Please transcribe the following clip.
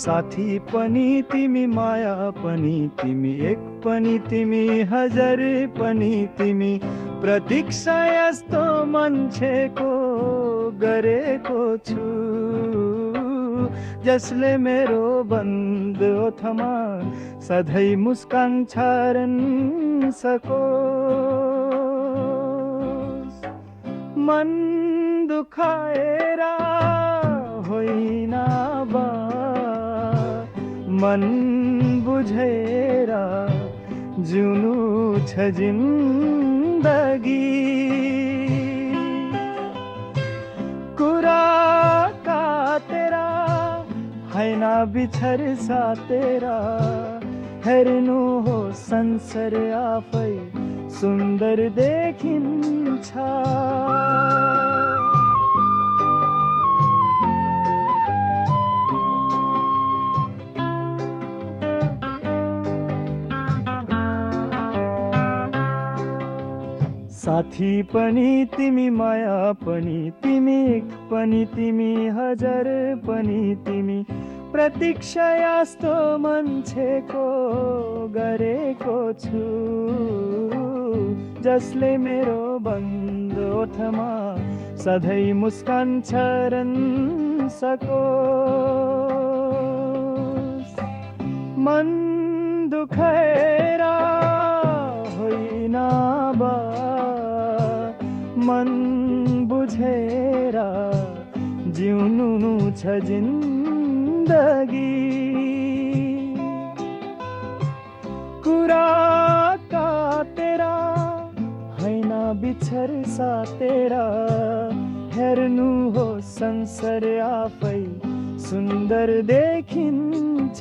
साथी पनि तिमी, माया पनि तिमी, एक पनि तिमी, हजार पनि तिमी, प्रतीक्षा यस्तो मान्छेको गरेको छु जसले मेरो बन्द ओठमा सधैँ मुस्कान छाडन सकोस्। मन दुखाएर होइन बा, मन बुझेर जिउनु छ जिन्दगी। कुरा काटेर होइन बिछर सातेर हेर्नु हो संसार आफै सुन्दर देखिन्छ। साथी पनि तिमी, माया पनि तिमी, एक पनि तिमी, हजार पनि तिमी, प्रतीक्षा यस्तो मान्छेको गरेको छु जसले मेरो बन्द ओठमा सधैँ मुस्कान छाडन सकोस्। मन दुखेर होइन बा, मन बुझेर जिउनु छ जिन्दगी। कुरा काटेर होइन बिछर सातेर हेर्नु हो संसार आफै सुन्दर देखिन्छ।